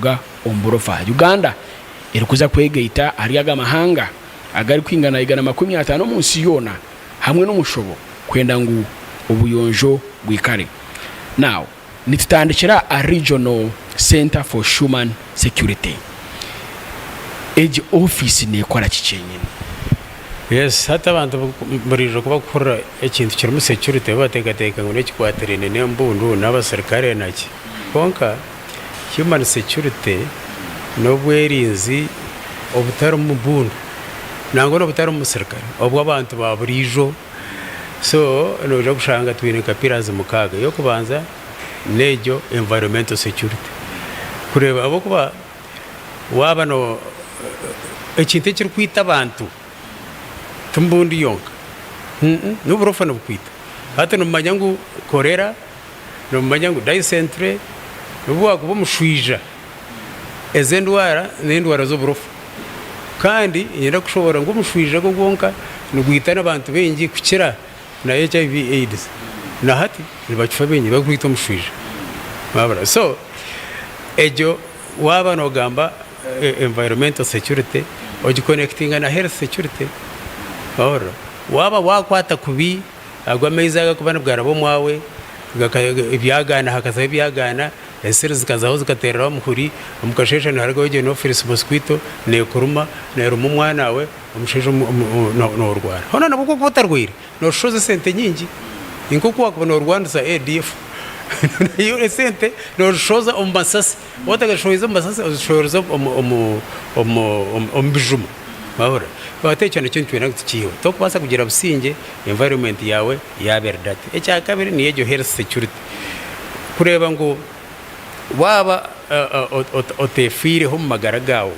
ga omborofa Uganda erikuza kwegeita ariyaga mahanga agari kwingana 150 munsi yona hamwe n'umushobo kwenda ngu ubuyonjo bwikare. Now nitutandikira a regional center for human security age office ne kwara kicenyine. Yes, hata abantu burijo kuba gukora ikintu kirimo security batekateka ngo n'ikwaterene n'embundu n'abasirikare naki konka human security no bwerinzi obutari mu bundu nango no butari mu sirikare obwo abantu baburijo. So no jo gushanga twine kapirazi mukaga yo kubanza nejo environmental security kureba abo kuba waba no ikintu kiri kwita abantu tumbundi yonka n'uburofa no kwita hata no manyangu korera no manyangu dysentery n'ubwo bumushwija ezendwara n'indwara zo burofa kandi yenda kushobora ngo umushwija go gonka no gwita n'abantu bengi kukira na HIV AIDS na hati nibakifa bengi bagwita umushwija babara. So ejo waba no gamba environmental security oji connecting na health security ora waba wakwata kubi agwa meizaga kubana bwarabo mwawe ibyagana hakaza ibyagana esere zikazaho zikaterera muhuri umukashesha nhargo je no first mosquito ne kuruma ne rumu mwana we umushesha no rwara hona nabwo kutarwira no shoze sente nyingi inkuko wakubona Rwanda za ADF iyo sente no shoza ombasasi watagashoiza ombasasi shoza ombijuma bahora batekana cyo cyena kiyo to kubasa kugira businge environment yawe yabera date ecya kabiri ni ejo health security kureba ngo waba otefire ho magaragawo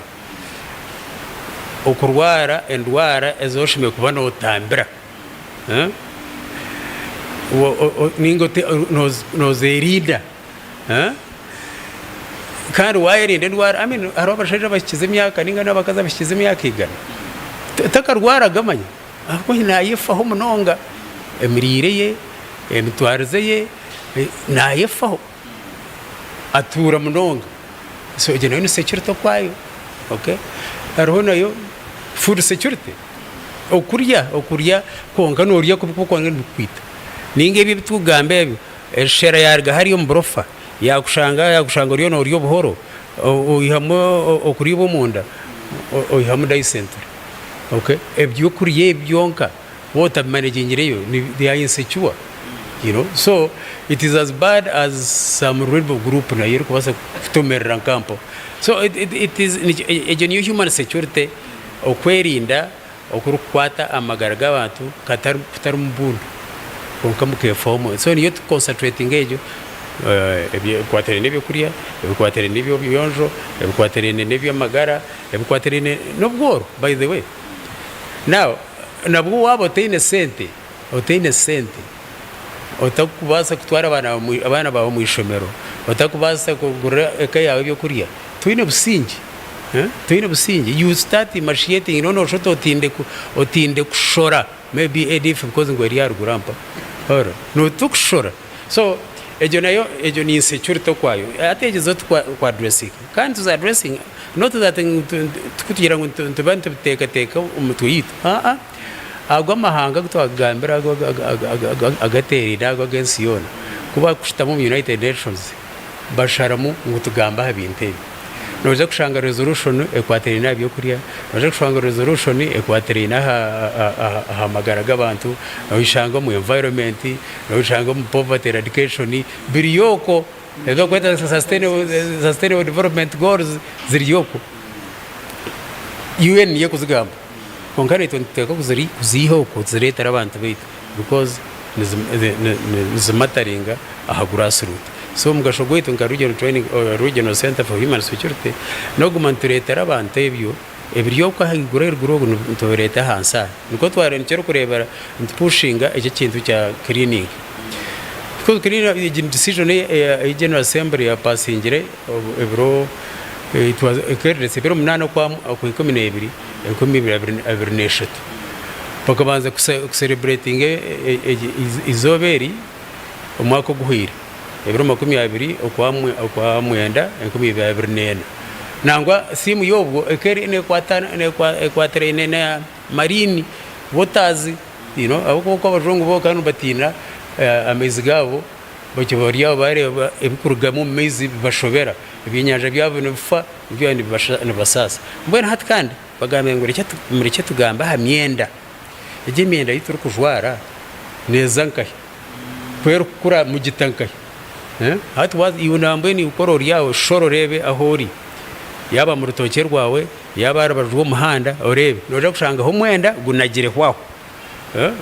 okurwara endwara ezoshime kubana otambira ningo no zerida kandi wayirinde ndwara arabashaje bashize imyaka ninga nabakaza bashize imyaka igana takarwara gamanya ahko nayifaho munonga emirire ye emitwarize ye nayifaho atura munonga. So ejena ni security kwayo okay ariho nayo food security okurya konga noriya kuko kwita ninge bitugambe shera yarga hari yo mbrofa yakushanga riyo no riyo buhoro oyihamo okuribo munda oyihamo dysentery okay ebyo kuriye byonka water managing reyo they are insecure, you know. So it is as bad as some rebel group na yero kubasa kutomerera campo. So it is a new human security okwerinda okurukwata amagaraga abantu katari mbundu konka mukefomo. So niyo concentrating ejo ebikwatere nebyo kuriya ebikwatere nebyo biyonjo ebikwatere nebyo magara ebikwatere nobworo. By the way, now nabwo wabo otine sente otakubasa kutwara abana bawe mu ishomero otakubasa kugura ekayawe byo kuriya twine busingi you start initiating no shoto otinde kushora maybe ADF because ngo yari yarugurampa ora no tukushora. So ejo ni insecurity kwayo ategezo kwa addressing kandi tuza addressing not that tukugira ngo tubante teka umutwita agwa mahanga gutwagambira agaterira against yona kuba kushitamo mu United Nations basharamu ngo tugamba habinte noje kushanga resolution ekwaterina byo kuriya noje kushanga resolution ekwaterina ha magaraga abantu noishanga mu environment noishanga mu poverty eradication biriyoko ezo kweta sustainable development goals ziriyoko UN yekuzigamba konkane toniteka kuziho kuziretera abantu bita because nizimataringa aha grassroots. So mugashogwete ngarugero training or regional center for human security no gumanturetera abantu ebyo kwa higurera gurogo ntobereta hansa niko tware ncero kurebera ntipushinga iki kintu cya cleaning because cleaning decision ya general assembly ya passingire ebro it was occurred sebero munano kwa ku 12 bakabanza ku celebrating izoberi umwaka guhira ebiro 20 okwa mwenda 2024 nangwa simu yobwo ekeri ne kwatana ne na marini botazi abo ko abajungu bo kandi batina amezi gabo bakibaria bareba ebikuruga mu mezi bashobera ibinyanja byabo nifa byo ni basasa mbona hati kandi bagambe ngo mureke tugamba ha myenda ije myenda yituru kujwara neza nkahe kwero kura mu gitankahe hati wazi yunambe ni ukorora yawe shoro rebe ahori yaba mu rutoke rwawe yaba arabajwe umuhanda urebe noja gushanga ho mwenda gunagire hwaho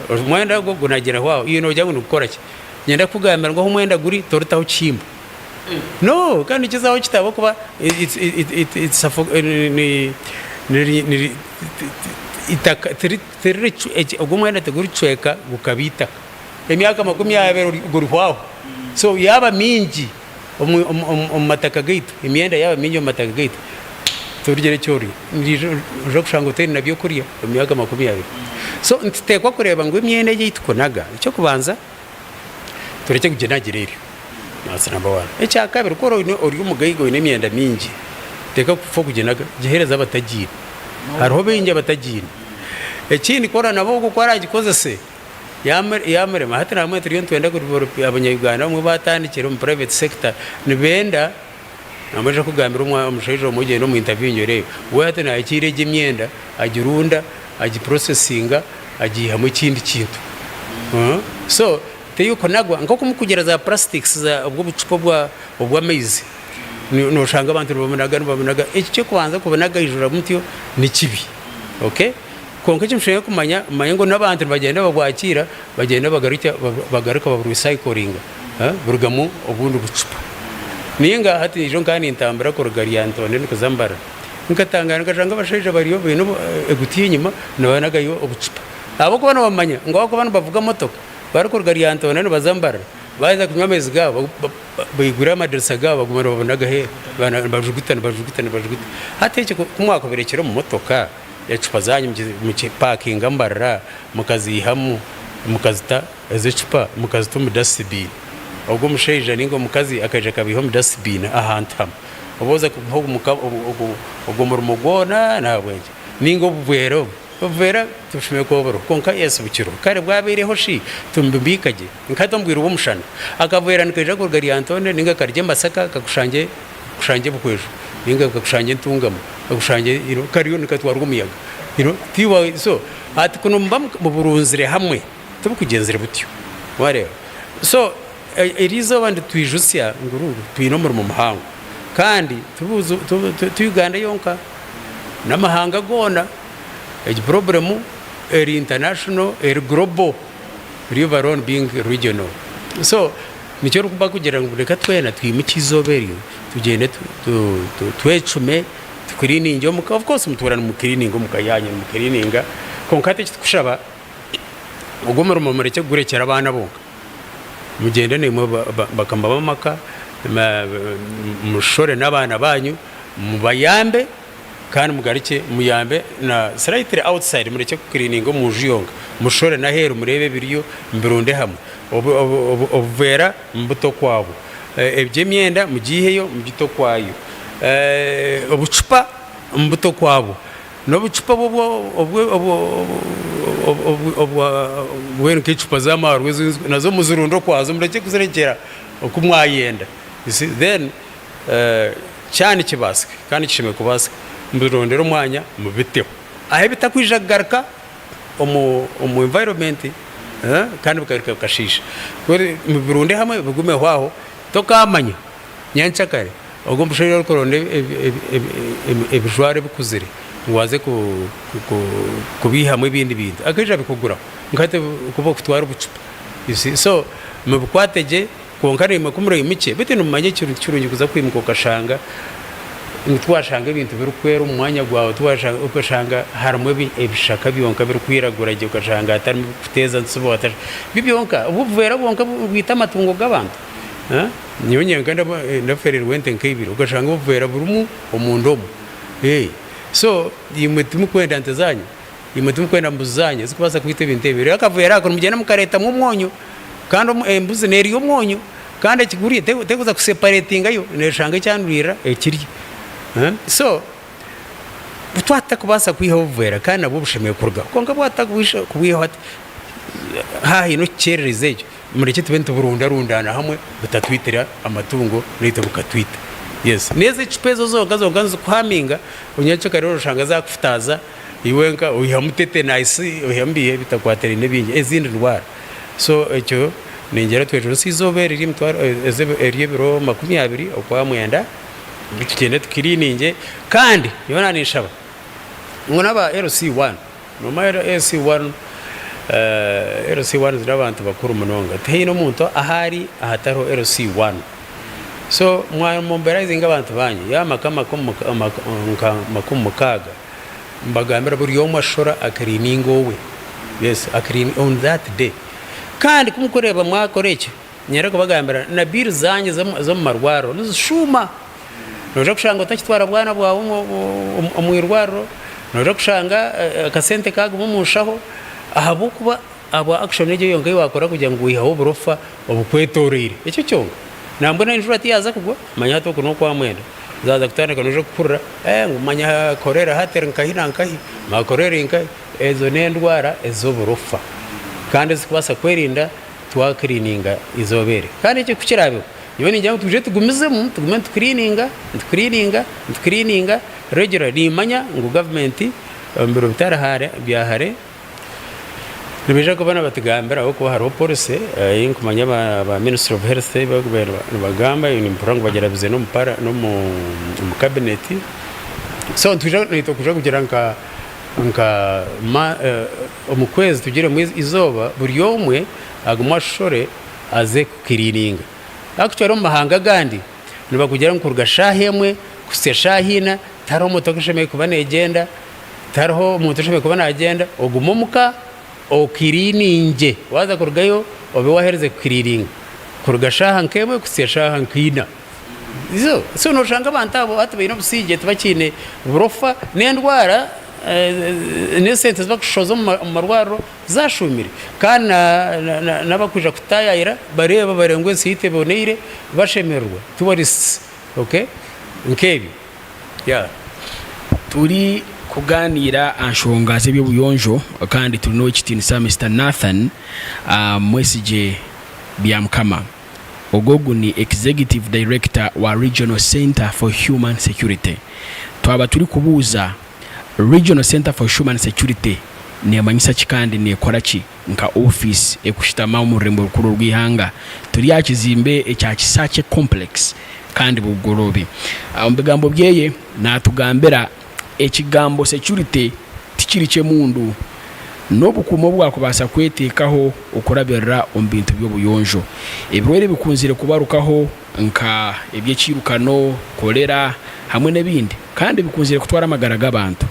umwenda go gunagire hwaho iyo nojya gukora ki nyenda kugambira ngo ho mwenda guri torutaho chimba no kandi kizaho kitabo kuba it's ni itaka tiri ogumwenda teguri chweka gukabita emyaka 20 guri hwaho so yaba mingi mataka gate imyenda yaba mingi mataka gate turugere cyori nje kushanga hoteli nabyo kuriya emyaka 20 so ntitekwa kureba ngo imyenda yitkonaga icyo kubanza tureke kugenagirira nasi number 1 icya kabiri ko uri umugayigo n'imyenda mingi teka kupfo kugenaga gihereza abatagira hariho binge abatagira ikindi kora nabo gukora gikoze se yamere mahati namwe turiyo twenda kuri abanyayuganda mu batandikira mu private sector nibenda namaje kugambira umushaje mu gihe no mu interview nyore we hati na ikirege imyenda agirunda agiprocessinga agiha mu kindi kintu so teyuko nagwa ngo kumukugera za plastics za ubwo bucupa bwa maize no shanga abantu babonaga iki cyo kwanza kubonaga ijura mutyo ni kibi okay konke cyumshye kumanya ngo n'abantu bagenda babwakira bagenda bagaruka babu recycling burugamo ubundi bucupa ninga hati ijo kandi intambara ko rugari Antone nikazambara nkatangana kajanga bashaje bariyo bintu egutiye nyuma nabanaga yo ubucupa abo ko bana bamanya ngo bako bana bavuga motoka bariko rugari Antone bazambara baza kunywa amezi gabo bayigura amadirisa gabo bagumana babonaga he bajugutana hati iki kumwaka berekera mu motoka yacupa zanyu mu parking ambarra mukazihamu mukazita ezicupa mukazita mu dustbin ubwo musheje ningo mukazi akaje kabiho mu dustbin ahantam uboza ubwo murumugona nabwenje ningo buvera tushime koboro konka yesu bukiro kare bwabereho shi tumbibikaje nkatombwira uwo mushana akavera nikeje kurgari Antone ninga karje masaka kakushanje bukwejo ninga kakushanje ntungamo kakushanje kariyo nikatwarwa umuyaga tiwa so ati kuno mba mu burunzire hamwe tubukugenzera butyo wareba so irizo bandi twijusya nguru twinomora mu mahanga kandi tubuzo tuyuganda yonka namahanga gona egi problem eri international eri global river on being regional so nicyo rukuba kugira ngo reka twena twimikizoberiyo tugende twecume tukirininge of course muturana mu kiriningo mukayanye mu kirininga konkate kushaba ugomera mu mureke gurekera abana bonka mugende ne bakamba bamaka mushore n'abana banyu mubayambe kandi mugarike muyambe na slightly outside mureke kukiriningo mujiyonga mushore na heru murebe biriyo mbirunde hamwe obuvera mbuto kwabo ebye myenda mugiheyo mugito kwayo obucupa mbuto kwabo no bucupa obwo kicupa z'amaru nazo muzirundo kwazo mureke kuzirekera okumwayenda then cyane kibasike kandi kishime kubasike mbirondero mwanya mubiteho ahe bitakwijagaruka mu environment kandi bukarika kashisha kuri mubirunde hamwe bugume hwaho tokamanya nyanchakare ubwo mbushiriro koronde ebijware bukuzire ngwaze kubihamwe ibindi bintu akija bikugura nkate kuba kutwara ubucupa so mubukwateje konkare makumure imice bite numanye cyurungi kuza kwimuka kashanga twashanga ibintu birukwera umwanya gwawe twashanga ukashanga harumwe ebishaka byonka birukwiragura giye ukashanga atari kuteza nsubo ataje bibyonka ubuvera bonka bwita amatungo g'abantu nyonye nganda ndaferera wente nkibiro ukashanga ubuvera burumu omundomo so yimutumu kwenda ntazanya yimutumu kwenda mbuzanya zikubasa kwita ibintu ebiro akavera ko mugenda mukareta mu mwonyo kandi embuzi neri yo mwonyo kandi ekiguriye tekuza kuseparatinga yo neshanga cyandurira ekiri so butwata kubasa kwiha buvera kandi nabo bushimiye kurga konga bwata kubiha hati hahi no cyerereze cyo mureke tubente burundarundana hamwe butatwitira amatungo nito bukatwita yes neze ikipezo zoga kuhaminga unyacyo karero rushanga zakufutaza iwenka uyihamutete nice uyambiye bitakwatere nebinye ezindi ndwara so ecyo ningera twejuru sizobera iri mutwaro eriyebiro 20 okwa mwenda bitugende tukirininge kandi yona nishaba ngona ba LC1 no mayero LC1 LC1 zirabantu bakuru munonga tehino muntu ahari ahataro LC1 so mwa mobilizing abantu banye yamakama mukaga mbagambira buri yoma shora akiriningo we yes akirin on that day kandi kumukoreba mwakoreche nyera ko bagambira na bill zanye zo marwaro nizishuma noje kushanga utakitwara bwana bwawe umwirwaro noje kushanga akasente kagu mumushaho ahabukuba aba action eje yonge wakora kugira ngo uyihaho burofa obukwetorire icyo cyonga nambona injura tiyaza kugwa manya to kuno kwa mwenda zaza kutana kanoje kukurra ngo manya korera hatera nkahina nkahi makorera inkai ezo nendwara ezo burofa kandi zikubasa kwerinda twakirininga izobere kandi icyo kukirabe yoni njya tuje tugumizemo tugume tukirininga regularly manya ngo government mbiro bitarahare byahare nibeje ko bana batugambira ko haro police y'inkumanya ba Ministry of Health bagamba ni mpurango bagerabize no mpara no mu cabinet so tuje nito kuja kugira nka omukwezi tugire mu izoba buri yomwe agumashore aze kukirininga actually mu mahanga gandi niba kugira ngo kurgashahemwe kuseshahina taro mutokesheme kubana agenda taro mutosheme kubana agenda ogumumuka okirininge waza kurgayo obe wahereze kukirininga kurgashaha nkemwe kuseshaha nkina so no shanga bantabo atubino busije tubakine burofa nendwara nesente bakushoza mu marwaro zashumire kandi nabakuja kutayira bareba barengwe site boneire bashemerwa tourists okay nkebi yeah turi kuganira anshonga zebyo buyonjo kandi turi no kitinisa Mr Nathan mwesije byamkama ogogu ni executive director wa Regional Center for Human Security twaba turi kubuza Regional Center for Human Security ni amanyisa kikandi ni ekoraki nka office ekushitama mu rembo rukuru rwihanga turi yakizimbe ekya kisache complex kandi bugorobe ambigambo byeye natugambera ekigambo security tikiriche mundu nobukumo bwakubasa kwetekaho okurabirira ombintu by'obuyonjo ebirwere bikunzire kubarukaho nka ebyekirukano kolera hamwe nebindi kandi bikunzire kutwara amagara g'abantu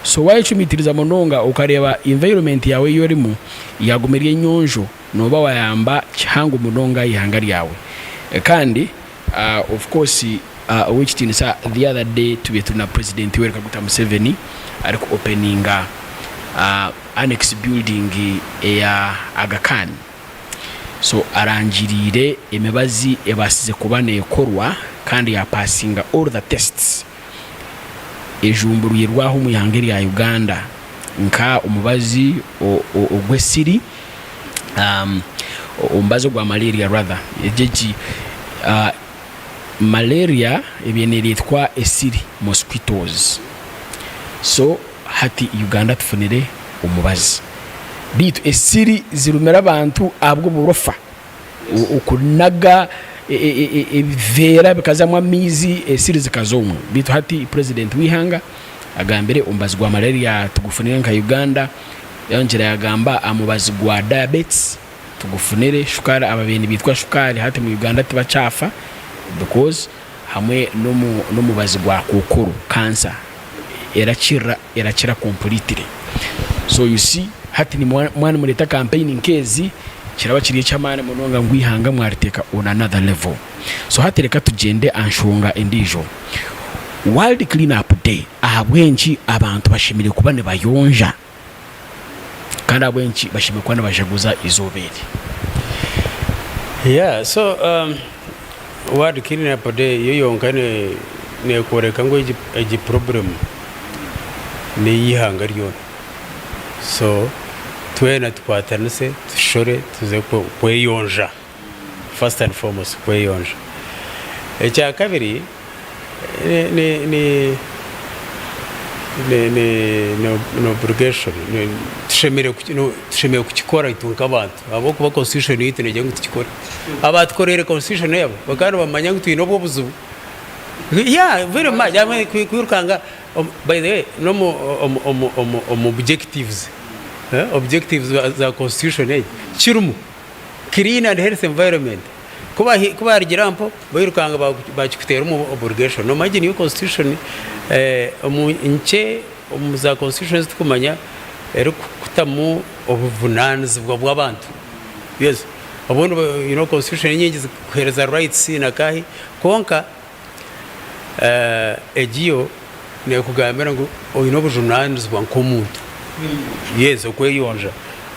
so waye chumitiriza mononga ukareba environment yawe yorimo yagumiriye nyonjo noba wayamba kihango mononga ihanga yawe kandi of course which tinisa the other day tuna president Yoweri Kaguta Museveni ari ku openinga annex building ya Aga Khan so aranjirire emebazi ebasize kubane ekorwa kandi ya passinga all the tests ejumburuyirwaho mu yangeri ya Uganda nka umubazi ogwesiri umbazo gwa malaria rather ejeji malaria ebyeneritwa esiri mosquitoes so hati Uganda tufunire umubazi bitu esiri zirumera abantu abwo burofa ukunaga vera bikazamwa mizi esiri zikazomwe bitu hati president wihanga agambere umbazi gwa malaria tugufunire nka Uganda yongera yagamba amubazi gwa diabetes tugufunire shukari ababeni bitwa shukari hati mu Uganda tibachafa because hamwe no mubazi gwa kokoro cancer erachira completely so you see hati ni mwana muleta campaign nkezi kiraba kiriye cyamane munonga ngwihanga mwariteka on another level so hati reka tugende anshonga endijo World Clean Up Day ahabwenji abantu bashimire kubane bayonja kandi abwenji bashimire kubane bajaguza izoberi Yeah, so world cleanup day yo yonka ne koreka ngo igi problem ne yihanga ryo. So twena twatanse tushore tuze kweyonja first and foremost kweyonja. Ecya kabiri ni obligation tushemere kukikora itunka abantu abo kuba constitution yite nejya ngo tukikora abatkorere constitution yabo bakana bamanya ngo twino bwo buzubu. Yeah, very much. I mean, by the way, no objectives. Objectives the constitution chirumu clean and health environment kuba rigirampo bayirukanga bakikutera mu obligation. No imagine your constitution inche za constitutions tukumanya kutamu obuvunanzi bw'abantu. Yes, abantu you know constitution nyingi zikuhereza rights nakahi konka egiyo ne kugambira ngo oyino bujunanzi bwa nkomuntu. Yes,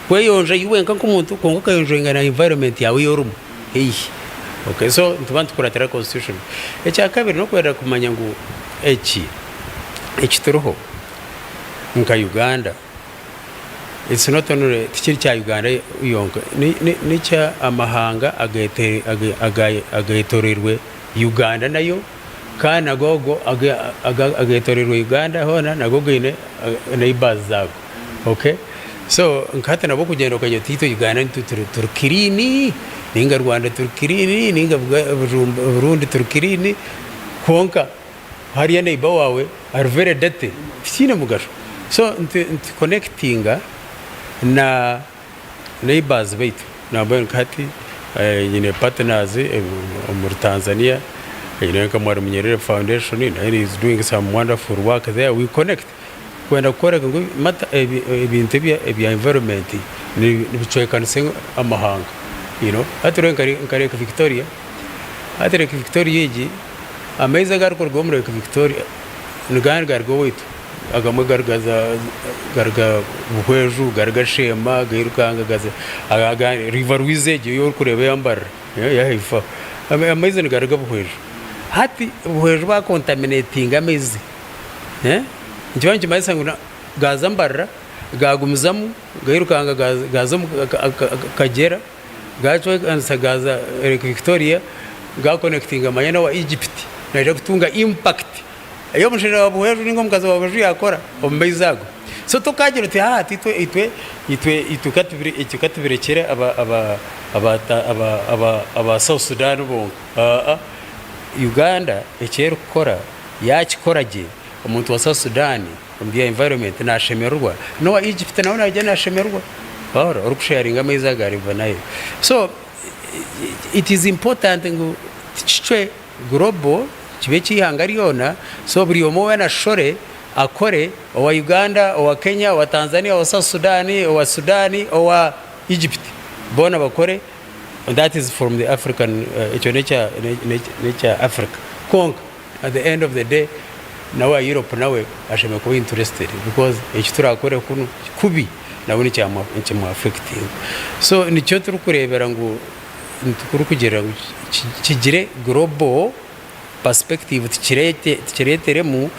kweyonja iwenka nkomuntu kongo kayonja na environment yawe yorumu. Okay, so ntubantu kuratera constitution. Ecya kabiri no kwera kumanya ngo turuho nka Uganda. It's not only tikiri cya Uganda yonka ni cya amahanga agayetorerwe Uganda nayo kana gogo agayetorerwe Uganda hona nagogo ine neighbors zabo. Okay, so nkata nabo kugenda kujya tito Uganda turkirini ninga Rwanda turkirini ninga Burundi turkirini konka hariya neighbor wawe are very dirty sine mugasho. So connectinga na neighbors bait na bankati yine partners mu Tanzania, Kamwari Nyerere Foundation is doing some wonderful work there. We connect kwenda koreka ngo mata ebintu bya environment ni bichwekanise amahanga, you know atore Victoria yiji ameza garko gomre Victoria nugan gargo witu agamo gargaza garga buhweju garga shema gairukanga gaza aga river wizeje yo kurebe yambar ya hifa ameza garga buhweju hati buhweju ba contaminating amezi njye mayisanguna gazambarra gagumzamu gairukanga gazamu kagera gacwe ansa gaza Victoria ga connecting amanyana wa Egypt naje kutunga impact ayo mushira wabuheru ningo mukaza wabuheru yakora ombezago. So tukagira uti itukatubirekere aba South Sudan bo Uganda ekero kora yakikoraje umuntu wa South Sudan mbya environment na shemerwa no wa Egypt naona ajana shemerwa ora urusharinga ameza gariva nayo. So it is important ngo tichwe global kibe kihangariona. So buri omo na shore akore wa Uganda wa Kenya wa Tanzania wa South Sudan wa Sudani wa Egypt bona bakore, and that is from the African nature Africa konka. At the end of the day nawe Europe nawe asheme ko interested because ekitura akore kuno kubi nawe ni cyama affecting. So ni cyo turi kurebera ngo ntukuru kugera kigire global perspective tikireteremu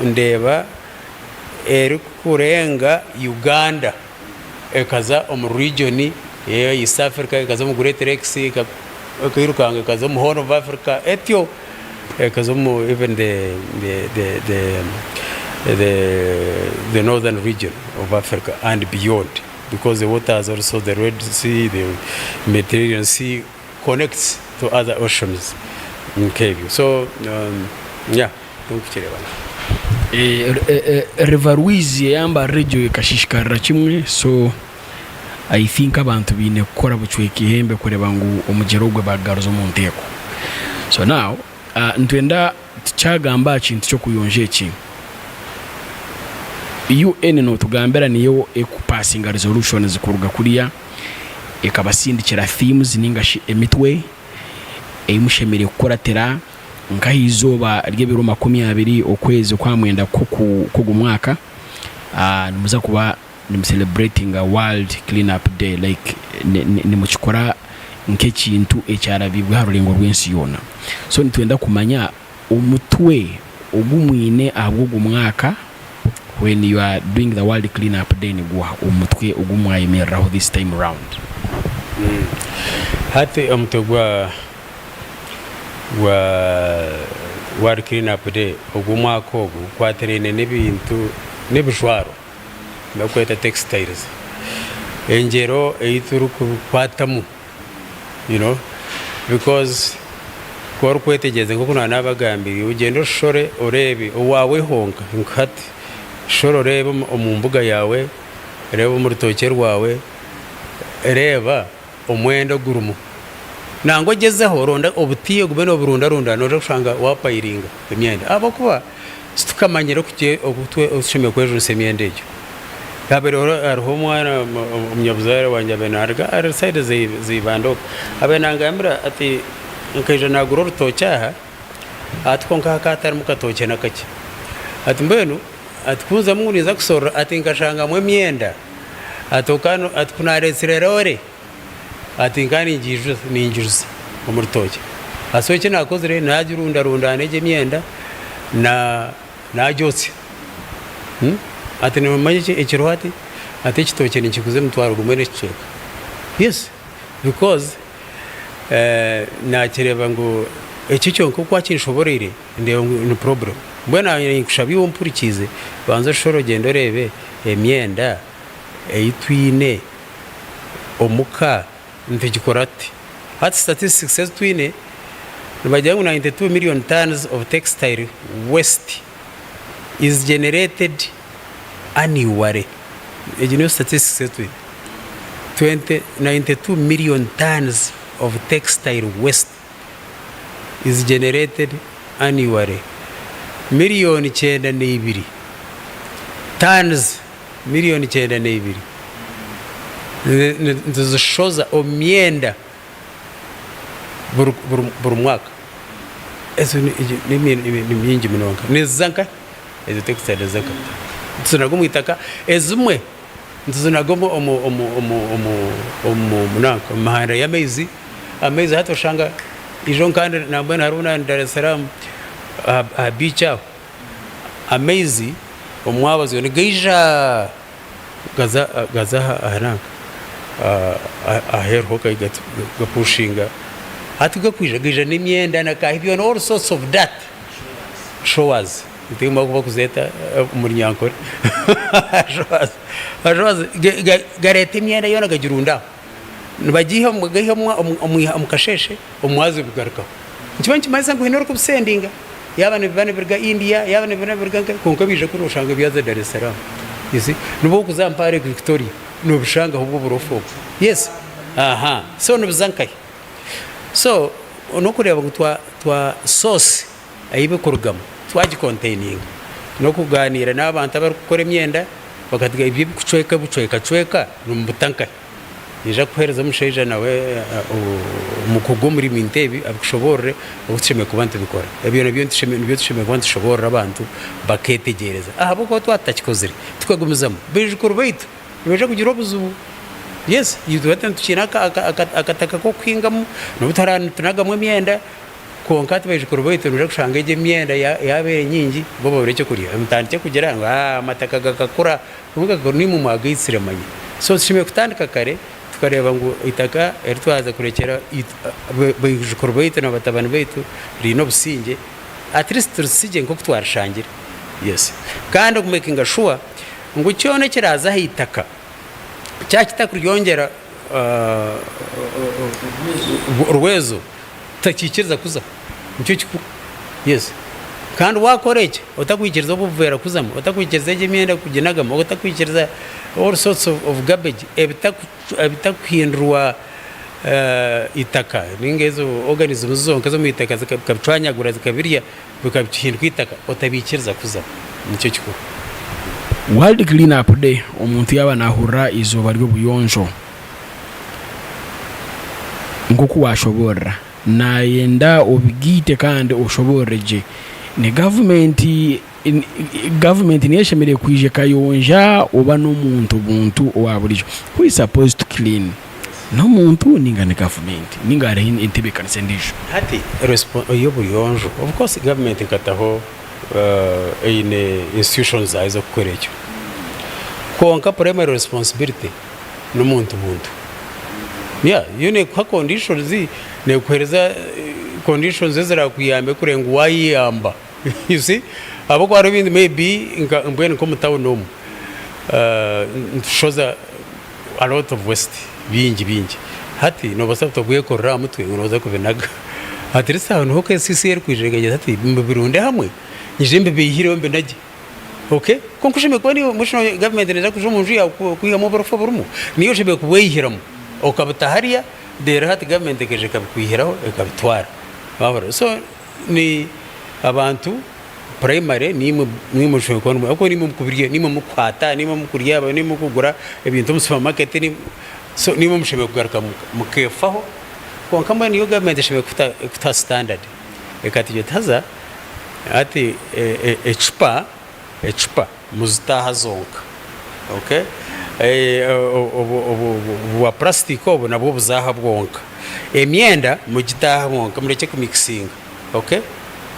ndeba eri kurenga Uganda ekaza region ya East Africa ekaza mu Great Lakes ekirukanga ekaza mu Horn of Africa etyo ekaza mu even the northern region of Africa and beyond, because the waters also the Red Sea, the Mediterranean Sea connects to other oceans in Kenya. So yeah, River Louise yamba radio ikashishikara kimwe. So I think abantu bine kora buchwe kihembe kureba ngo umugerogwe bagaruzo mu nteko. So now ntwenda cyagamba kintu cyo kuyonje iki UN no tugambera niyo ekupassinga resolution zikuruga kuriya ekabasindikira themes ningashi emitwe eyimushemere kukoratera nkahizoba ry'ebiro 20 okwezi kwa mwenda kugumwaka nimuza kuba celebrating a World Cleanup Day, like nimukikora nk'ekintu ekyarabibwa harulengo rw'ensi yona. So nitwenda kumanya omutwe ogumwine ahubwo mwaka when you are doing the world clean up day niguha omutwe ogumwayemereraho this time round. Hati omutwe gwa world clean up day ogumwaka ogu kwaterene n'ebintu n'ebijwaro bakweta textiles engero eituru kwatamu, you know, because kwa kwetegeze nko kuna nabagambiri ugendo shore orebe owawe honka nkati shoro reba omumbuga yawe reba mu rutoke rwawe reba omwendo gurumu nango gezeho ronda obutiye gubeno burunda runda no shanga wapayiringa emyenda abakuba situkamanyero kuje ogutwe ushime kwejo semyenda ejo kabero arho mwana umunyabuzare wanje benarga ar side zibando abenangambira ati nkaje naguro rutocaha atkonka katar mukatoke nakake ati mbenu atikuza muniza kusora ati nkashanga mwe myenda atokano atkunaresirerore ati nkani ninjuze mu rutoke asoke nakozere najirunda runda neje myenda na jotse ati nimanye ekirohati ati ekitoke nikikuze mutwaro gumene ciceka. Yes, because nakireba ngo ekicyo nko kwakinshoborere ndeyo ni problem mbona nkushabiye umpurikize banza shoro gendo rebe emyenda eitwine omuka ntigikorate ati statistics twine nibajyangu 92 million tons of textile waste is generated annually. Ejino statistics twine 92 million tons of textile waste is generated annually. Milioni 92 tons, milioni 92 nzishoza omyenda buri mwaka. Eso ni myingi munonga nizanka ezo textile zaka tunagomo itaka ezumwe ntunagomo munanka mahanda y'amezi hato shanga ijo kandi nambona haruna Dar es Salaam beach amezi omwabazo ni geija gaza ahanaka aher hoka gapushinga hatuga kwijagija n'imyenda nakahibyo and all sorts of that showers ndimo kuba kuzeta umuryankore showers garete imyenda yona gajirunda nibagihe omukasheshe omwazi bugaruka nkibanki maze ngo hinoro kubsendinga yaba ne bane birga India yaba ne bane birga konka bije kurushanga byaza Dar es Salaam yisi nubo kuzampare Victoria no bishanga hubwo burofo. Yes, aha, so nubizankai so no kureba ngo twa sauce ayibe kurugamo twaji containing no kuganira n'abantu abakora imyenda bakatiga ibyo bucweka numbutanka ija kuhereza musheja nawe umukugo muri mintebi abishoborre ubushime kubantu bikora ebyo nabyo ntishime kubantu shobora abantu baketegereza buko twatakikozire twagumizamo bijukuru baitu beje kugira obuzubu. Yes, yitwata tukinaka akataka ko kwingamo no butarana tunagamo imyenda konkati bijukuru baitu beje kushanga ije imyenda yabere nyingi bo bareke kuriya mutandike kugira ngo amataka gakakura kuvuga ngo ni mu magitsire manye. So shime kutandika kare tukareba ngo itaka eritwaza kurekera bijukuru baitu na batabana baitu rino businge at least tursije nko kutwarishangira. Yes, kandi kumakinga sure ngo cyone kiraza hitaka cyakita kuryongera urwezo takikiriza kuza nicyo kikuru. Yes, kandi wakoreke utakwikiriza obuvera kuzamo utakwikiriza imyenda kuginagamo utakwikiriza all sorts of garbage ebitakuhindurwa itaka ningezo organisms zonka zo mu itaka zikabicwanyagura zikabirya bikabihindura itaka utabikiriza kuzamo nicyo kikuru. World Clean Up Day omuntu yaba nahura izuba ry'obuyonjo ngoku washobora nayenda obigite kandi oshoboreje ne government niyeshemere kwije kayonja oba n'omuntu buntu owaburijo who is supposed to clean n'omuntu ninga ne government ninga ari intebekanize ndijo hati iyo buyonjo of course government ikataho ine institutions zayo gukora icyo konka primary responsibility n'umuntu yone kwa conditions ne kuhereza conditions zizira kuyambe kurenga wayiyamba you see abo kwa rubindi maybe mbwene ko mutawo shows a lot of waste bingi hati no basabto guyekorera mutwe ngoza kubenaga hati risa no ko CCR kwijegeye hati mbirunde hamwe njimbe bihire mbe naje okay konkushime kwani mushino government neza kujumunju ya kuyiga mu barofo burumu niyo shebe kubwihiramo okabutahariya dera hati government keje kabkwihiraho ekabitwara babara so ni abantu primary ni mushoye kwani ako ni mukubiriye ni mukwata ni mukuriya ni mukugura ebintu mu supermarket ni so ni mushebe kugaruka mukefaho konka mba niyo government shebe kuta standard ekatije taza ati echupa muzitaha zonka okay wa plastic obo nabwo buzaha bwonka emyenda mugitaha bwonka mureke kumixinga okay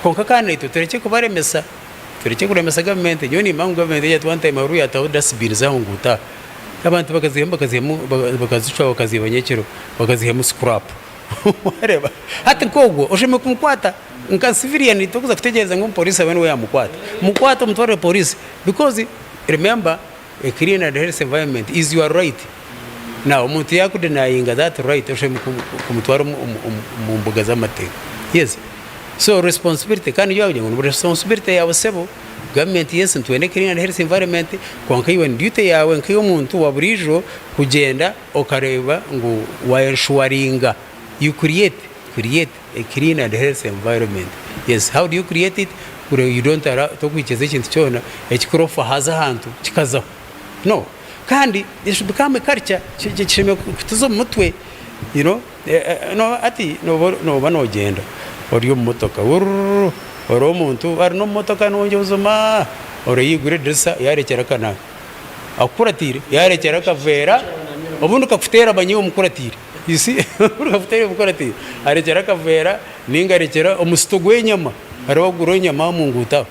konka kandi tutereke kubaremesa tureke kuremesa government nyoni mangu government ya twanta maru ya tawda sibiriza nguta abantu bakazicwa bakazibanyekero bakazihemu scrap wareba hati kogwo ushime kumkwata nka civilian itokuza kutegereza ngo police abane we yamukwata mutware police because remember a clean and healthy environment is your right now umuntu yakudenayinga that right ushime kumutwara mu mbuga z'amateka yes so responsibility kandi yaje ngo responsibility yawe sebo government yes ntwene clean and healthy environment kwanka yiwe duty yawe nkiyo muntu waburijo kugenda okareba ngo waenshuringa you create a clean and healthy environment. Yes, how do you create it? You don't talk with ikintu cyona ekikorofa haza hantu kikazaho. No, kandi it should become a culture kishime kutuzo mutwe, you know, no ati no banogenda ori motoka oro muntu ari no motoka nonje uzuma ori yigure dressa yarekera kana akuratire yarekera kavera obundi kakufutera abanyiwe mukuratire. You see, urafuteye mukorati arekera kavera ninga arekera omusito gwenyama ariwo guro nyama mu nguta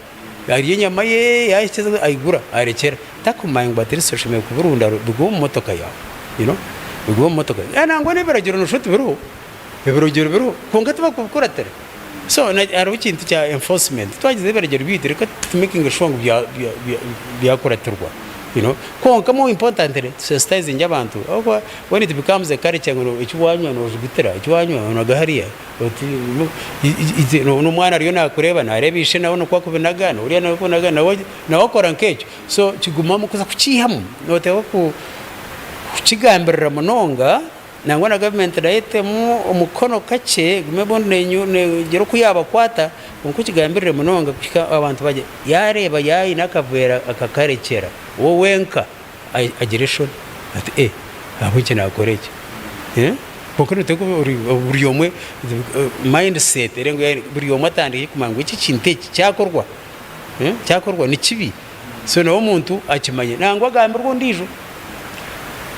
ari nyama ye yashyize ayigura arekera takumaye batiri social ku burunda bwo motoka yawe you know bwo motoka nango ne beragiro no shuti bero konga tuba kukuratira so ari ikintu cya enforcement twagize beragiro bitire ko making sure bya kuratirwa. You know, konka mo important sensitize nyabantu ahubwo when it becomes a culture ngo ikiwanyu no jugitera ikiwanyu no gahariya no mwana ariyo nakureba narebishe nawo no kwakubenagana uriya nawo kunagana nawo wakora nkecho so kiguma mu kuza kucihamu noteho kukigambirira munonga nangwa na government raite mu umukono kace gumebonne ne gero kuyaba kwata ngo kigambirire munonga kushika abantu baje yareba yayi nakavera akakarekera wowenka agiration ati abo cyane akoreke kuko niteko buri yomwe mindset rengo buri yomwe atandike kumango iki kinte cyakorwa cyakorwa ni kibi so no muntu akimanye nangwa gambirwa ndijo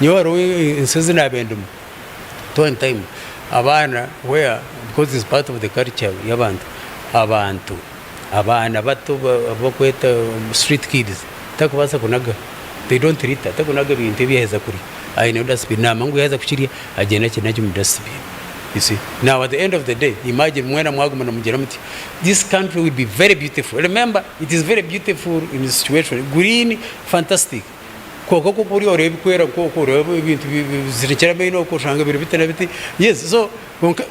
nyo waro insizi nabendumu time abana where because it's part of the culture y'abantu abana bato bakweta street kids takubasa kunaga they don't treat that takunaga bintu biheza kuri I know that's been namangu yaheza kuchiriya agenda kinajyo mu dustbin. You see, now at the end of the day, imagine mwena mwaguma na mugera muti this country will be very beautiful. Remember, it is very beautiful in the situation green, fantastic. Koko kuri orebe kwera koko orebe ibintu zirekera meno ko shanga biro bitana biti. Yes, so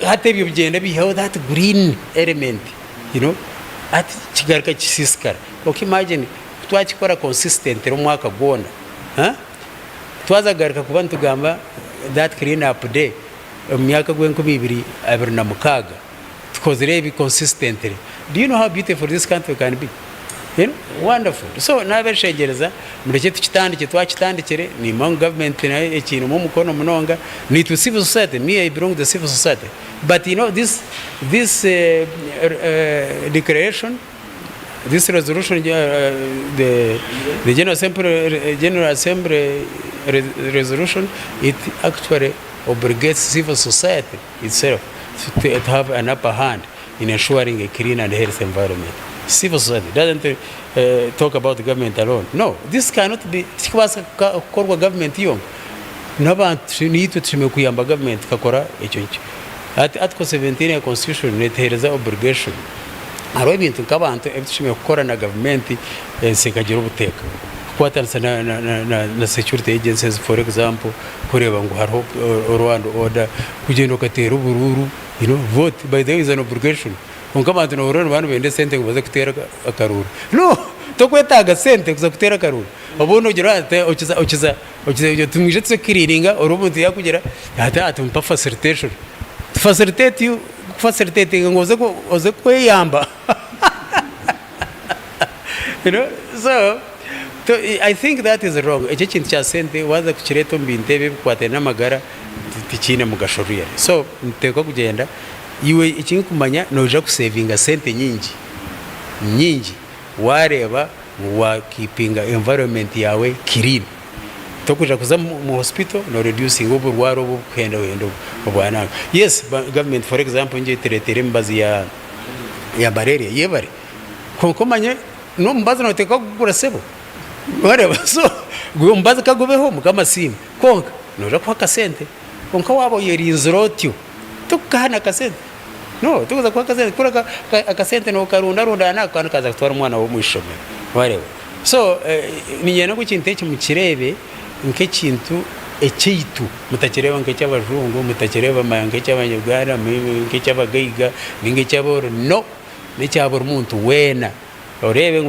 hate byo bigenda bihaho that green element, you know, at kigarika kisiskara. Okay, imagine twakikora consistent ro mwaka gona. Twazagarika kubantu gamba that clean up day myaka gwenko 2026 tukozere bi consistently. Do you know how beautiful this country can be? You know, wonderful. So nabeshegereza mureke tukitandike twakitandikire ni mon government na ekintu mu mukono munonga ni to civil society. Me I belong to the civil society, but you know this declaration, this resolution, the General Assembly resolution, it actually obligates civil society itself to have an upper hand in ensuring a clean and healthy environment. Civil society doesn't talk about the government alone. No, this cannot be kwa government yong. N'abantu nitwe tushime kuyamba government kakora icyo cyo. Article 17 ya constitution netereza obligation. Aro ibintu kabantu ebitushime gukora na government sekagira ubuteka. Kwatansa na security agencies for example kureba ngo hariho Rwanda order kugenda ukatera ubururu, vote by the way is an obligation. Unkabantu no urano bantu bende sente kubaza kutera akaruru. No, tokwetaga sente kuza kutera akaruru. Obuno gira ate okiza tumije tsekiriringa oromuntu yakugera ate atumpa facilitation. Facilitate you facilitating ngo oze kweyamba. So I think that is wrong. Eche kintu cha sente waza kukireto mbintebe kwate namagara tikine mugashorira. So nteko kugenda iwe ikintu kumanya noja kusavinga sente nyingi wareba wa keeping environment yawe clean tokuja kuza mu hospital no reducing uburwaro bukenda wendo bwana. Yes, government for example nje teretere mbazi ya malaria yebare konkomanye no mbazi no teka kugura sebo wareba so mbazi kagobeho mukama simu konka noja kwa kasente konka wabo yerinzrotyo tukana kasente no tukuza kwa kasente kura akasente no karunda nakana kaza kutwara umwana wo mwishome wareba. So ninyena ku kintu cyo mukirebe nke kintu ekitu mutakireba nke cy'abajungu mutakireba mange cy'abanyugara nke cy'abagaiga ninge cy'aboro no ne cy'aboro umuntu wena orebe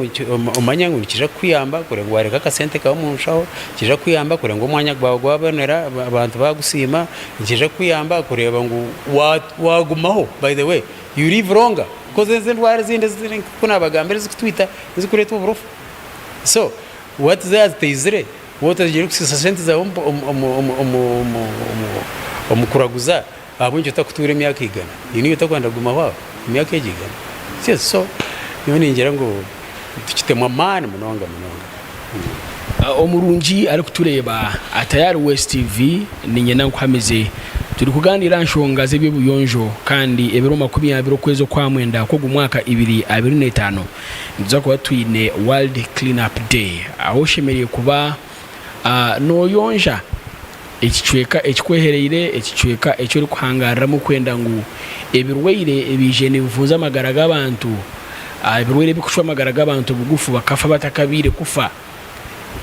umanya ngo kija kwiyamba kure ngo wareka kasente ka umushaho kija kwiyamba kure ngo umwanya gwawe gwabonera abantu bagusima kija kwiyamba kureba ngo wagumaho. By the way you live longer because there's ndwara zindi kuna bagambere zikutwita zikureta uburufu. So what that is there what is your sente za omukuraguza abunje utakutura imyaka igana niyo utakwanda gumaho imyaka igana. Yes, so niyo ngira ngo tukitemwa mane munonga omurungi ari kutureba atayari West TV ninyena nkwameze turi kuganira nshonga z'ebibuyonjo kandi ebiro 20 kwezi kwa mwenda ko gumwaka 2025 nza kuba twine World Clean Up Day aho shemereye kuba no yonja ekicweka ekikwehereire ekicweka ekyo uri kuhangarira mu kwenda ngo ebirweire ebijene bivuza amagara g'abantu ebirweire bikushwa amagara g'abantu bugufu bakafa batakabire kufa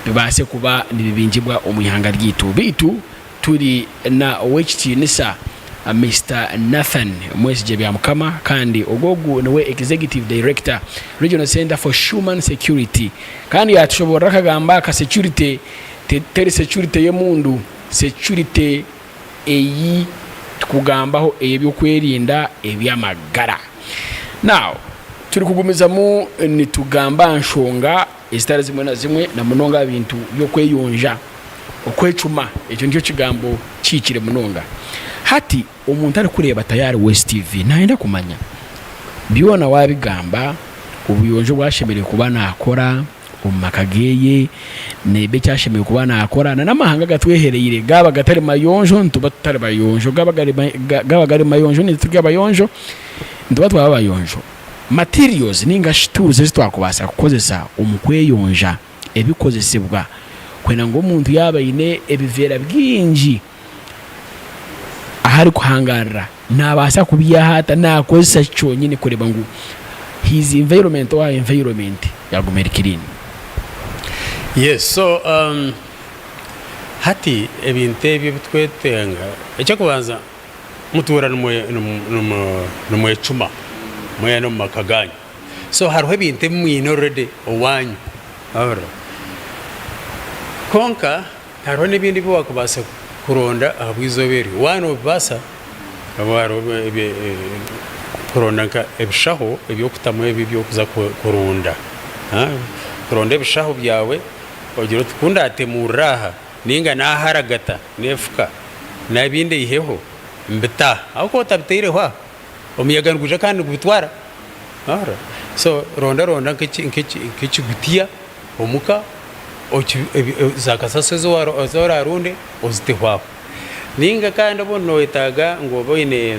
bibase kuba nibibingibwa omuyanga ryitu bitu turi na wechitinisa Mr. Nathan Mwesije bya mukama kandi ogogu niwe executive director Regional Center for Human Security kandi yatushobora kagamba ka security teri security y'emundu security eyi tukugambaho ebyo kwerinda ebyamagara. Now turi kugumiza mu nitugamba nshonga izitara zimwe na zimwe na munonga bintu byo kweyonja okwecuma ekyo nicyo kigambo kikire munonga hati umuntu ari kureba tayari West TV naenda kumanya biona wabigamba ubuyonjo bwashemereye kuba nakora umakageye nebe cyashemereye kuba nakora na namahanga gatwehereye gaba gatari mayonjo ntuba tutari bayonjo gaba gari mayonjo ni tuga bayonjo ntuba twaba bayonjo materials ninga shituze zitwakubasa kukozesa umukweyonja ebikozesebwa kwena ngo umuntu yabayine ebivera bwinji ahari kuhangarira nabasa kubiyahata nakozesa cyonyine kureba ngo his environment or environment yagumera kirini. Yes, so hati ebinte bitwetenga ecyo kubanza mutura numwe cuma moya no makaganya. So hariho ebinte mwine already owanyu ahora konka hariho n'ibindi bwakubasa kuronda abwizoberi wano basa abaro kuronda nka ebishaho ebyo kutamwe bibyo kuza kurunda kuronda ebishaho byawe ogira tukunda atemuraha ninga naharagata nefuka nabinde iheho mbita ako tabiteire hwa omuyaga nguje kandi gutwara ahora. So ronda nk'iki gutiya omuka zakasase zo arunde ozite hwa ninga kandi abo noyetaga ngo boine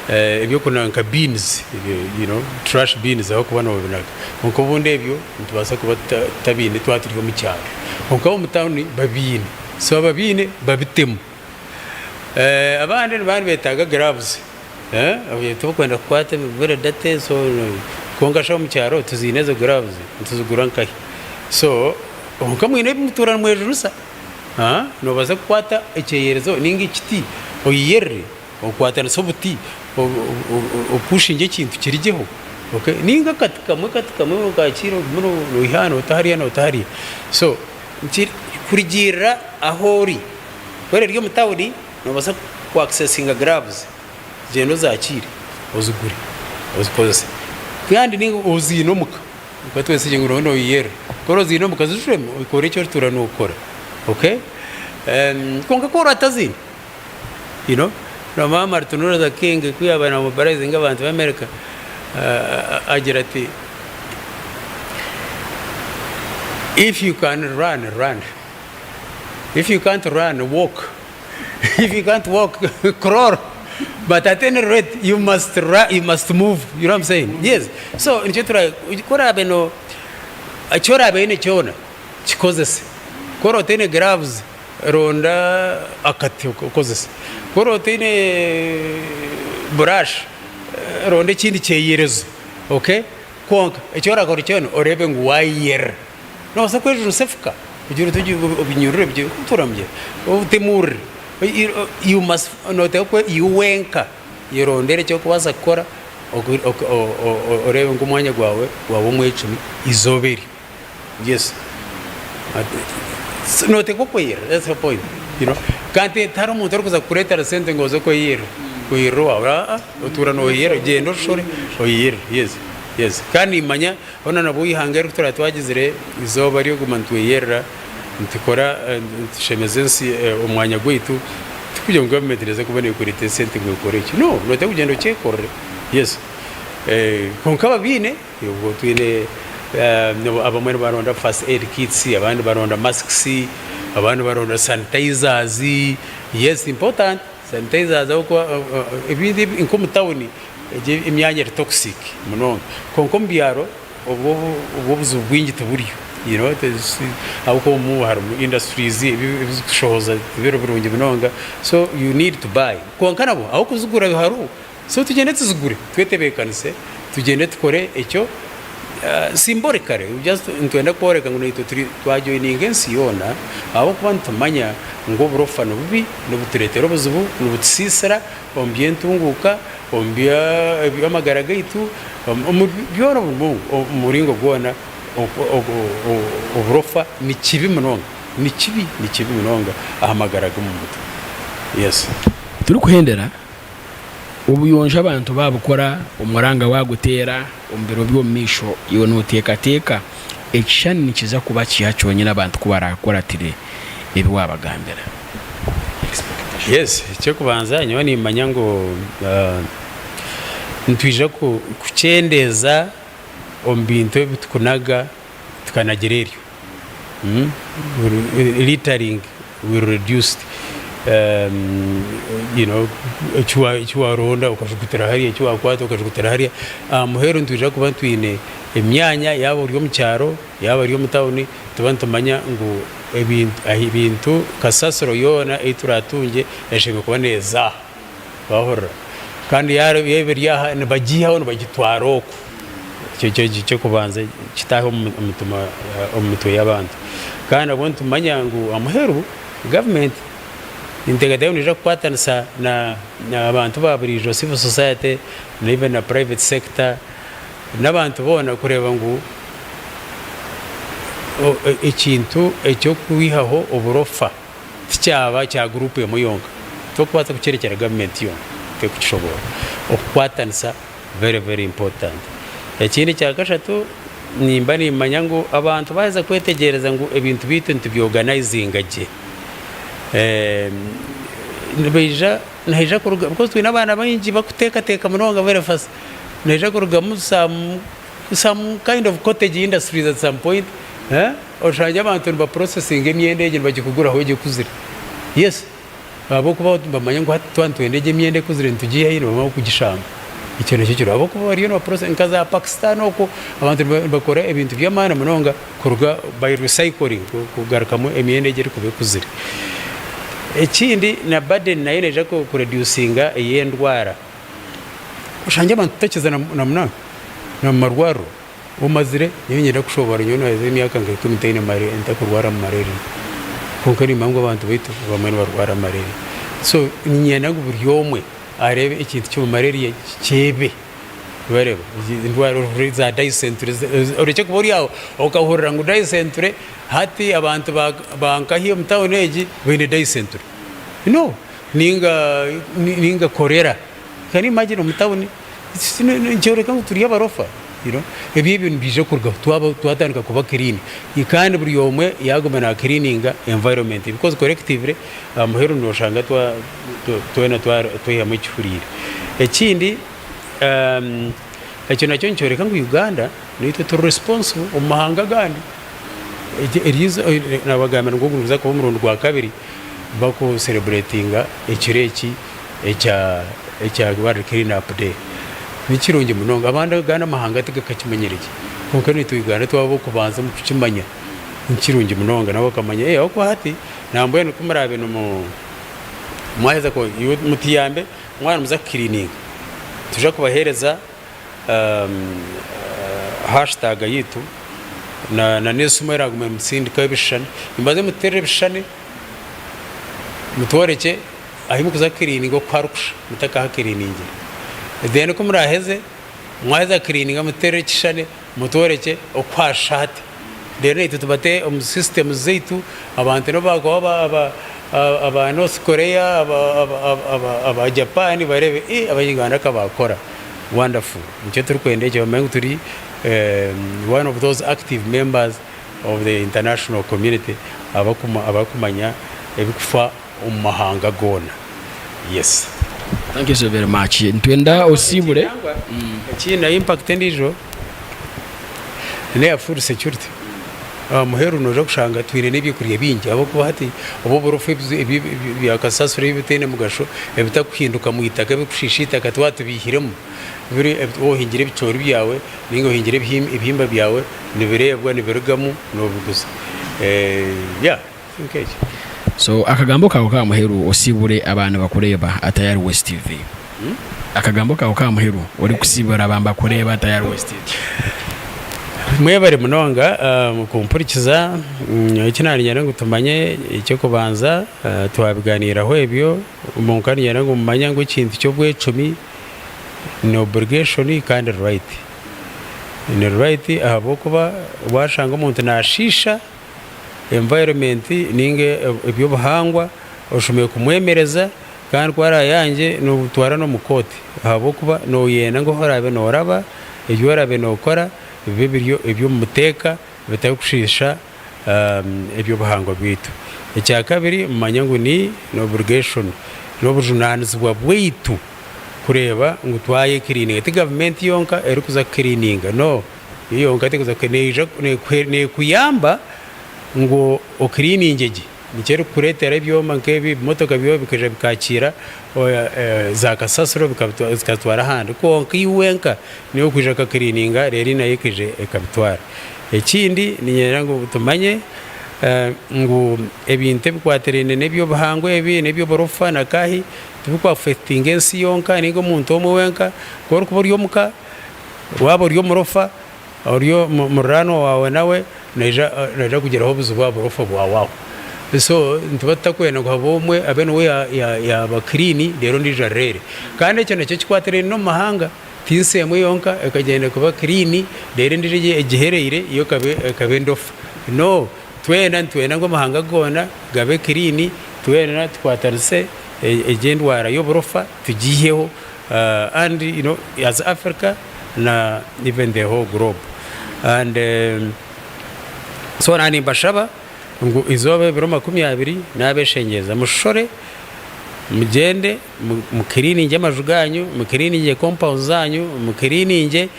ebyo kunanka beans you know trash beans aho kubana babinaga nko bunde ebyo ntubasa kuba tabine twaturiye mu cyaro nko mu town babine so babine babitemu abandi betaga gloves abuye tukwenda kwate bibere date so kongasha mu cyaro tuzineze gloves tuzugura nkahe so nko mwine muturana mu hejuru sa no baza kwata echeyerezo ningi kiti oyere okwata sobuti opushinge kintu kirijeho okay ninga katkamwe ukakiro muno ihano utahari so kurigira ahori kwere ryo mutawuri no basa ku accessinga gloves gendo zakire uzugure uzikozese kandi ninga uzinomuka kwatwese ngiro no yere koro zinomuka zushwemo ikore cyo turano ukora okay konga kora atazini you know na mama Martin Luther King kuyabana mu barazi ng'abantu b'Amerika agira ati if you can run if you can't run walk if you can't walk crawl but at any rate you must move, you know what I'm saying? Yes. So nchetura kora beno achora bene chona chikozese koro tene gloves ronda akati kozese koro tene brush ronde chindi cheyerezo okay konka echora koro chona orebe ngwayer no sakweje rusefka ujuru tuji obinyurure bye kuturamye utemur you must note ko yuwenka yerondere cyo kubaza kora orebe ngumwanya gwawe wabo mwecumi izoberi. Yes. Note ko kwera, that's the point, you know. Kante taro motor kuza kureta resente ngozo ko yero. Ko yero ora otura no yero gendo shore o yero. Yes. Yes. Kandi manya ona nabo ihangere kutura twagizire izoba ryo gumantu yera ntikora shemezensi umwanya gwitu tukujya ngo metereza kubone kuri tesente ngo koreki. No, note kugendo cyekorre. Yes. Konkaba bine yo twine abamwe baronda first aid kits, abandi baronda masks, abandi baronda sanitizers. Yes, important sanitizers uko ibindi inko town imyanya toxic muno konkombyaro ubwo buzubwingi tuburiyo, you know, uko mu har industries ibishoza biro birungi binonga, so you need to buy konkana bo aho kuzugura biharu, so tugende tuzugure twetebekanise tugende tukore ecyo symbolically just ntwenda koreka ngo nito twajoininga ensiyona abo kubantu manya ngo burofano bubi no buturetero buzubu no butsisara ombye ntunguka ombya byamagara gaitu byoro muringo gona oburofa ni kibi munonga ni kibi munonga ahamagara gumutu. Yes, turi kuhendera ubuyonje abantu babukora umuranga wagutera umbero byo misho iyo nuteka ekishani nikiza kuba kiyacyonye nabantu kubarakora tire ebi wabagambira. Yes, cyo kubanza nyo ni manyango ntwija kucendeza ombinto bitukunaga tukanagereryo littering will reduce you know chwa ronda ukashukutira hariya chwa kwato ukashukutira hariya muhero ntuje kuba twine emyanya yabo ryo mucyaro yabo ryo mutawuni tubantumanya ngo ebintu kasasoro yona ituratunge yashimye kuba neza bahora kandi yaro yeberiya bagihaho bagitwaroko cyo kubanza kitaho umutuma y'abantu kandi abontumanya ngo amuhero government integrate unija kwatanisa na abantu baburijo civil society na even na private sector n'abantu bona kureba ngo ikintu ecyo kuwihaho uburofa cyaba cya groupe muyonga to kwata kucerekera government yo te kushobora okwatanisa very important. Ekindi cya gashatu nimba ni manyango abantu baza kwetegereza ngo ibintu bitu ntibyoganizing aje naija kuruga because twina abana bayinji bakuteka munonga very fast naija kuruga some kind of cottage industries at some point oshanja abantu ba processing emyende bagikugura hoje kuzira. Yes, abo kuba bamanya ngo twantuye ndege myende kuzire tugiye hino bama kugishamba icyo nicyo kiro abo kuba bariyo no process nkaza Pakistan uko abantu bakora ibintu by'amana munonga kuruga by recycling kugarukamwe emyende gere kube kuzire ekindi na burden nayo neje ko reducinga yendwara ushanje abantu takiza na marwaro umazire nyine kushobora nyono imyaka ngo 19 mare enta kurwara malaria kuko ni mango abantu bitu bamwe barwara malaria so nyina ngo buryomwe arebe ikintu cyo malaria cyebe bareba indwara za dysentery ureke kuburi yawo ukahurira ngo dysentery hati abantu bankahiye mutaoneji bine dysentery no ninga korera kani imagine mutaone njoreka ngo turiya barofa ebi bintu bije kurga twatandika kuba clean ikandi buri yomwe yagomana cleaninga environment because collectively muheru noshanga twena twaye mu cyfurire ekindi ekyo nacyo ncoreka ngo Uganda nitwe to responsible umahanga gandi erizo nabagamana ngo guruza ko mu rundo rwa kabiri bako celebratinga ekireki echa World Clean Up Day nikirungi munonga abandi gana mahanga tegakakimenyereye kuko ni Uganda twabo kubanza mu kukimanya nikirungi munonga nabo kamanya uko hati nambuye no kumarabe no mwaheza ko mutiyambe mwana muza cleaning tuja kubahereza hashtag yitu na nesumera gume msindika bishane imbaze mutere bishane mutworeke ahimu kuza cleaning okwarusha mutaka cleaning then ko muraheze mwaza cleaning mutere kishane mutworeke okwashate rero itubate system zeitu abantu no bagwa aba North Korea aba Japan barebe abanyarwanda kabakora wonderful nicyo turi kwendeke bamenye turi one of those active members of the international community abakumanya ebikufa umahanga gona. Yes, thank you so very much. Ntwenda osibure kina impact ndijo ne food security muheru noje kushanga twire n'ibikuriye bingi abo kuba hati abo borofe byakasasure bitene mugasho ebitakuhinduka mu itaka bikushishita katwatu bihiremo biri ohingire bicori byawe ningo hingire ibihimba byawe nibirebwa nibirugamu no bigusa yeah okay. So akagambo kawo ka muheru osibure abantu bakureba atayari West TV akagambo kawo ka muheru uri kusibura abamba kureba atayari West TV mwebare munonga mukumpurikiza ikinani nyana ngo tumanye icyo kubanza twabiganiraho ebyo umunkani nyana ngo mumanya ngo ikintu cyo bwecumi no obligation kandi right ni right abo kuba washanga umuntu nashisha environment ninge ibyo buhangwa ushomeye kumwemereza kandi kwara yanjye no butwara no mukoti abo kuba no yena ngo horabe no raba ibyo horabe no kora ibyo muteka bitakushisha ibyo buhangwa bwitu icya kabiri mumanya ngo ni no obligation no bujunanizi bwa bwitu kureba ngo twaye cleaning the government yonka eri kuza cleaning no iyo ngate kuza ne kuyamba ngo o cleaning gi nicero kuretera ibyo mankebi motoka byo bikaje bikakira za kasasuro bikatwara handi ko kiwenka niyo kuje ka cleaning reri nayo kije ekabitwara ekindi ninyera ngo tumanye ngo ebinte bikwaterene nebyo bahangwe ebi nebyo borofa nakahi tubikwa affecting ensi yonka ningo muntu omwenka ko kuburiyo muka wabo ryo morofa oriyo murano wawe nawe naja kugeraho buzuba borofa bwawe so ntubata kwena ngo habomwe abene we ya bakrini rero ndijarere kandi cyo nacyo kikwaterene no mahanga tinsemo yonka ekagenda kuba clean rero ndije egihereire iyo kabe ndofa no twena ngo mahanga gona gabe clean twena twatarse egendwara yo borofa tugiyeho and you know as Africa na even the whole globe and so nani bashaba ngo izobe biro 20 nabeshengeza mushore mugende mukirininge amajuganyu mukirininge compound zanyu mukirininge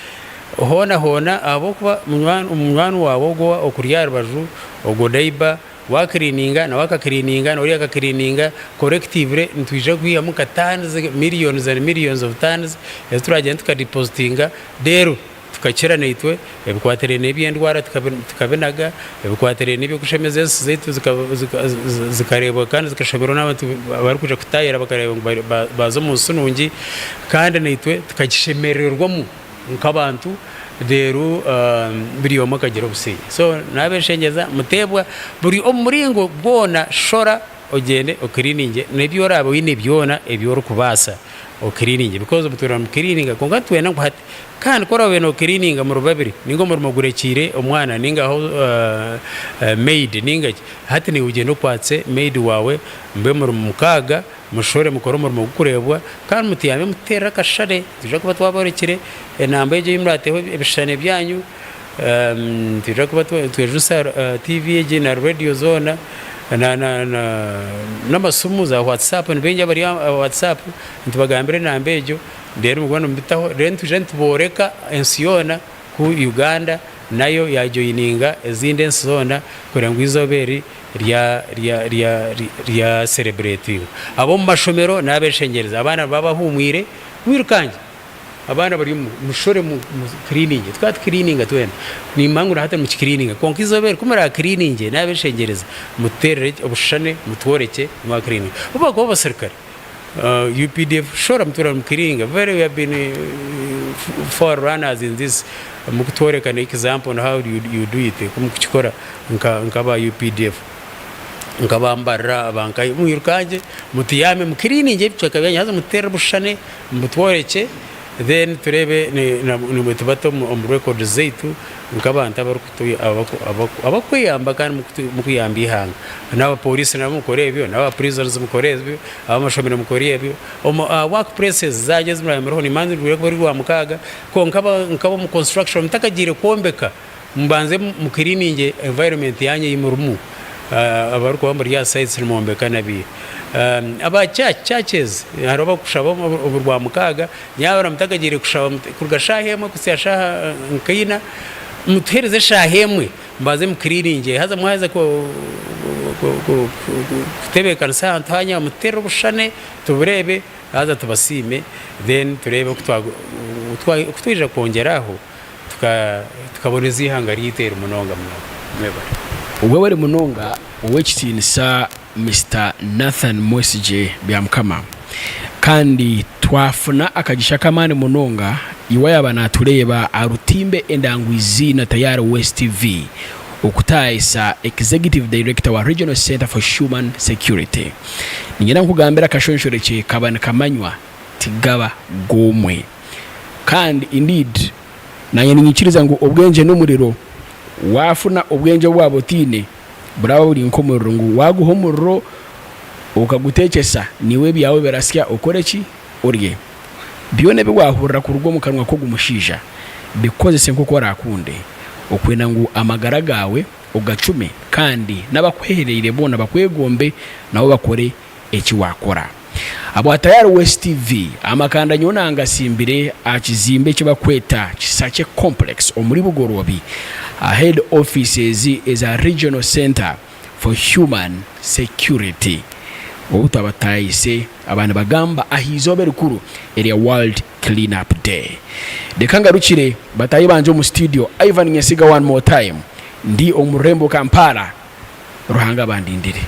hona abo kuba umwana wawo go okuryara baju ogo daiba wakirininga na wakakirininga na uri akakirininga collectively ntwije kwiyamu tons millions and millions of tons turagenda tukadepositinga rero tukakira neitwe ebikwatere nebyendwara tukabenaga ebikwatere nebyo kushemeza zetu zikarebwa kandi zikashabiro n'abantu bari kuja kutayira bakareba bazo mu sunungi kandi neitwe tukakishemererwamo nk'abantu rero buri yomo kagira obusenyi so nabeshengeza mutebwa buri omuringo bwona shora ogende okirininge nebyo rabo wine byona ebyo kubasa okirininge because butura mukirininga konga twena ngwate kandi kora weno kirininga mu rubabiri ningo mu mugurekire omwana ninga ho maid ninga hati ni ugendo kwatse maid wawe mbe mu mukaga mushore mukoro mu gukurebwa kandi mutiyame mutera kashare tuje kuba twaborekire enamba je imrateho ebishane byanyu tuje kuba twejusa TV je na radio zona na masumu za WhatsApp nbenja bari WhatsApp ntibagambire nambejo rero mubona mbitaho rero tuje tuboreka ensiyona ku Uganda nayo yajoyininga ezinde ensiyona kore ngo izoberi rya celebrating abo mu mashomero nabeshengereza abana babahumwire wirukanje abana bari mushore mu cleaning twat cleaning twena ni mangu hata mu cleaning konka izoberi kumara cleaning nabeshengereza muterere obushane mutworeke mu cleaning uba go basirikare UPDF shora mtura mkiringa very we have been forerunners in this mukutworeka an example on how you do it kumukikora nkaba UPDF nkabambara abankai mwirukanje mutiyame mukirininge cyakabya haza mutera bushane mutworeke then turebe ni mutubato mu record zetu nkabanta barukutuye abakwiyamba kandi mukuyambi hanga n'aba police nabo mukorebyo n'aba prisoners mukorebyo abamashomero mukorebyo workplaces zageze muri ayo ni manzi buri rwa mukaga ko nkaba mu construction mutakagire kombeka mbanze mukirininge environment yanye yimurumu abaruko bamuri ya sites mumbeka nabi aba churches haroba kushaba uburwa mukaga nyabara mutakagire kushaba kurgashahemwe kusyashaha nkayina mutereze shahemwe mbaze mukiriringe haza mwaza ko kutebeka nsantanya mutero bushane tuburebe haza tubasime then turebe kutwija kongeraho tukaboneza ihanga ryitera umunonga mwebare ubwo bari munonga uwekitinisa Mr. Nathan Mwesije byamkama kandi twafuna akagisha kamane munonga iwe yabana tureba arutimbe endangwizi na tayari West TV okutayisa executive director wa Regional Center for Human Security ningena nkugambira kashonshoreke kabana kamanywa tigaba gomwe kandi indeed naye ninyikiriza ngo obwenje n'umuriro wafuna obwenje bwabo tine bravo buri nkomoro ngo waguhomoro ukagutekesa niwe byawe berasya ukoreki urye byone bwahurira ku rugo mu kanwa ko gumushija bikoze se nko rakunde okwena ngo amagara gawe ugacume kandi nabakweherere bona bakwegombe nabo bakore eki wakora abo atayari West TV amakanda nyonanga simbire akizimbe kibakweta kisache complex omuri bugorobi head offices is a regional center for human security obutabataise abana bagamba ahizobe rukuru area world clean up day dekangarukire batayi banje mu studio Ivan Nyesiga one more time ndi omurembo Kampala ruhanga bandindire